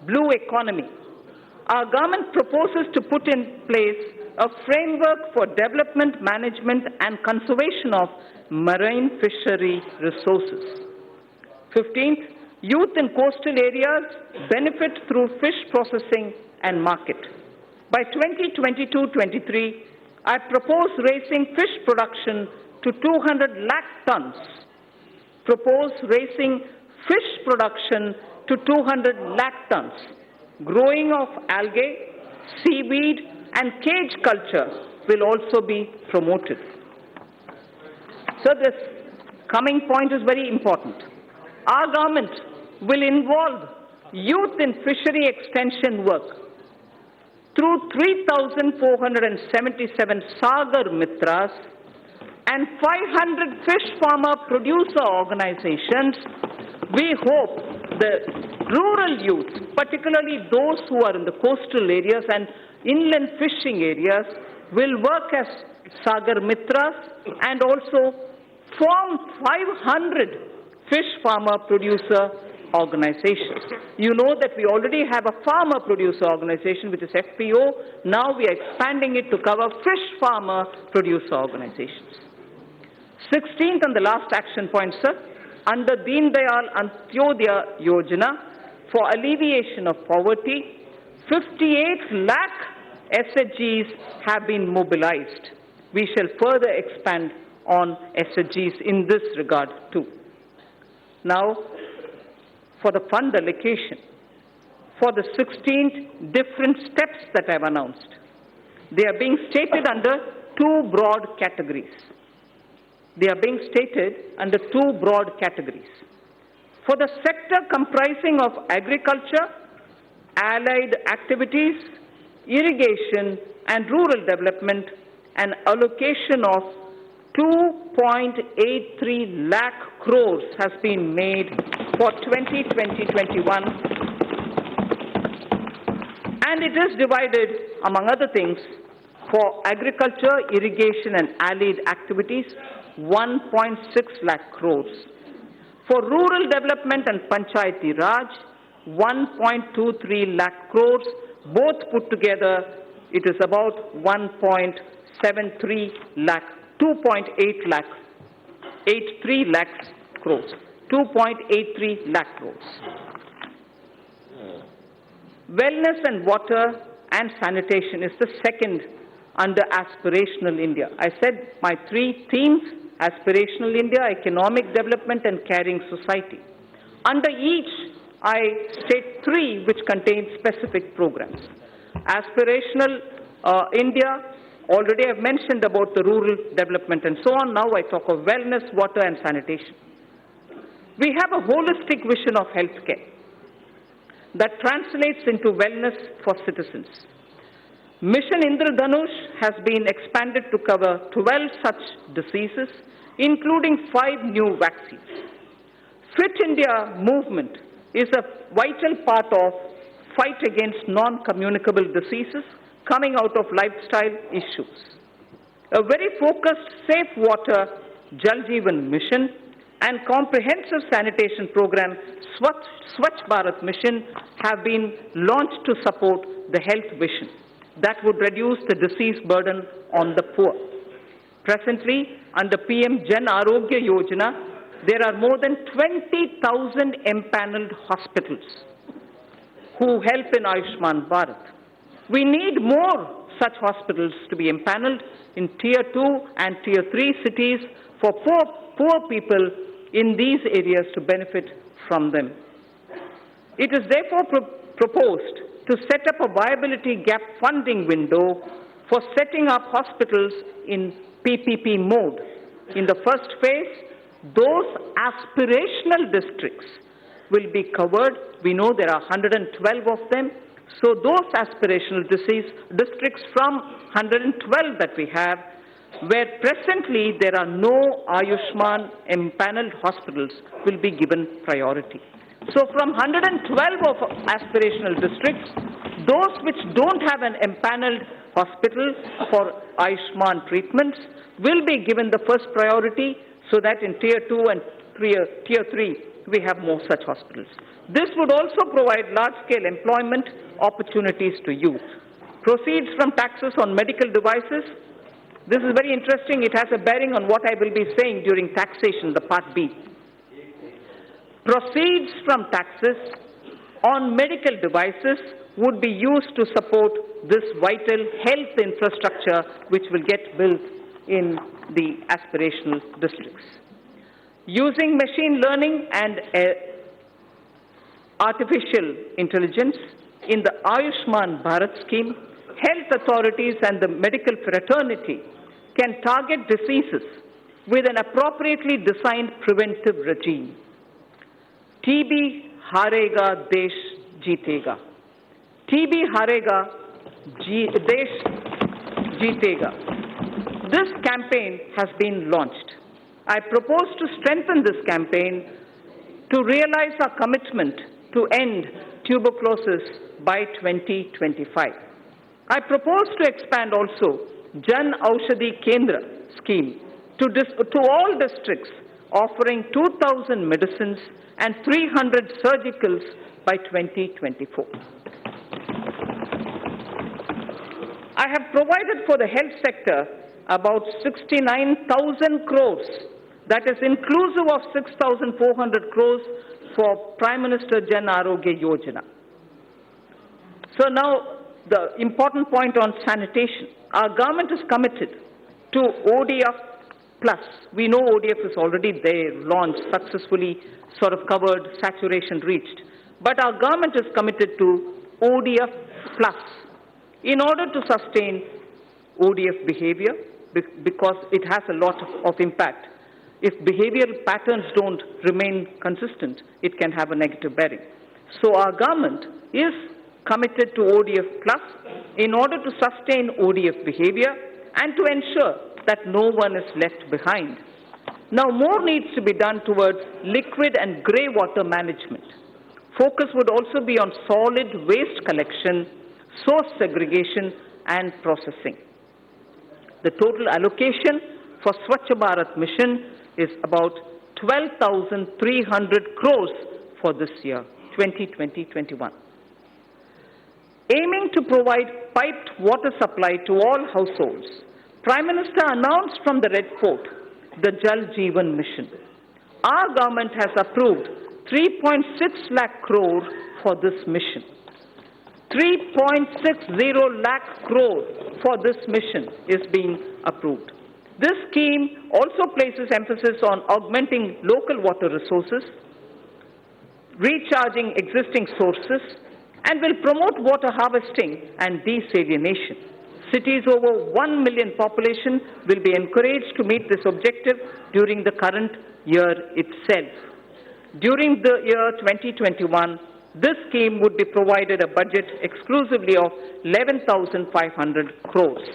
blue economy. Our government proposes to put in place a framework for development, management and conservation of marine fishery resources. 15th, youth in coastal areas benefit through fish processing and market. By 2022-23, I propose raising fish production to 200 lakh tons. Propose raising fish production to 200 lakh tons. Growing of algae, seaweed and cage culture will also be promoted. So this coming point is very important. Our government will involve youth in fishery extension work through 3,477 Sagar Mitras and 500 fish farmer producer organizations. We hope the rural youth, particularly those who are in the coastal areas and inland fishing areas, will work as Sagar Mitras and also form 500 fish farmer producer organizations. You know that we already have a farmer producer organization, which is FPO. Now we are expanding it to cover fish farmer producer organizations. 16th and the last action point, sir, under Deen Dayal Antyodaya Yojana for alleviation of poverty, 58 lakh SHGs have been mobilized. We shall further expand on SHGs in this regard too. Now, for the fund allocation, for the 16 different steps that I have announced, they are being stated under two broad categories. They are being stated under two broad categories. For the sector comprising of agriculture, allied activities, irrigation and rural development, an allocation of 2.83 lakh crores has been made for 2020-21, and it is divided, among other things, for agriculture, irrigation and allied activities, 1.6 lakh crores. For rural development and Panchayati Raj, 1.23 lakh crores. Both put together, it is about 1.73 lakh, 2.8 lakh, 83 lakh crores, 2.83 lakh crores. Wellness and water and sanitation is the second under Aspirational India. I said my three themes: Aspirational India, economic development and caring society. Under each, I state three which contain specific programs. Aspirational India, already I've mentioned about the rural development and so on. Now I talk of wellness, water and sanitation. We have a holistic vision of healthcare that translates into wellness for citizens. Mission Indradhanush has been expanded to cover 12 such diseases, including 5 new vaccines. Fit India movement is a vital part of fight against non-communicable diseases coming out of lifestyle issues. A very focused Safe Water Jal Jeevan mission and comprehensive sanitation program Swachh Bharat mission have been launched to support the health vision that would reduce the disease burden on the poor. Presently, under PM Jan Arogya Yojana, there are more than 20,000 empaneled hospitals who help in Ayushman Bharat. We need more such hospitals to be empaneled in Tier 2 and Tier 3 cities for poor people in these areas to benefit from them. It is therefore proposed to set up a viability gap funding window for setting up hospitals in PPP mode. In the first phase, those aspirational districts will be covered. We know there are 112 of them. So those aspirational districts from 112 that we have, where presently there are no Ayushman empaneled hospitals, will be given priority. So from 112 of aspirational districts, those which don't have an empaneled hospital for Ayushman treatments will be given the first priority, so that in Tier 2 and Tier 3, we have more such hospitals. This would also provide large-scale employment opportunities to youth. Proceeds from taxes on medical devices. This is very interesting. It has a bearing on what I will be saying during taxation, the Part B. Proceeds from taxes on medical devices would be used to support this vital health infrastructure which will get built in the aspirational districts. Using machine learning and artificial intelligence in the Ayushman Bharat scheme, health authorities and the medical fraternity can target diseases with an appropriately designed preventive regime. TB harega, desh jeetega. TB harega, desh jeetega. This campaign has been launched. I propose to strengthen this campaign to realize our commitment to end tuberculosis by 2025. I propose to expand also Jan Aushadhi Kendra scheme to all districts, offering 2,000 medicines and 300 surgicals by 2024. I have provided for the health sector about 69,000 crores, that is inclusive of 6,400 crores for Prime Minister Jan Arogya Yojana. So now the important point on sanitation. Our government is committed to ODF Plus. We know ODF is already there, launched, successfully sort of covered, saturation reached. But our government is committed to ODF Plus in order to sustain ODF behavior, because it has a lot of impact. If behavioral patterns don't remain consistent, it can have a negative bearing. So our government is committed to ODF Plus in order to sustain ODF behavior and to ensure that no one is left behind. Now, more needs to be done towards liquid and grey water management. Focus would also be on solid waste collection, source segregation and processing. The total allocation for Swachh Bharat mission is about 12,300 crores for this year, 2020-21. Aiming to provide piped water supply to all households, Prime Minister announced from the Red Fort the Jal Jeevan mission. Our government has approved 3.6 lakh crore for this mission. 3.60 lakh crore for this mission is being approved. This scheme also places emphasis on augmenting local water resources, recharging existing sources, and will promote water harvesting and desalination. Cities over 1 million population will be encouraged to meet this objective during the current year itself. During the year 2021, this scheme would be provided a budget exclusively of 11,500 crores.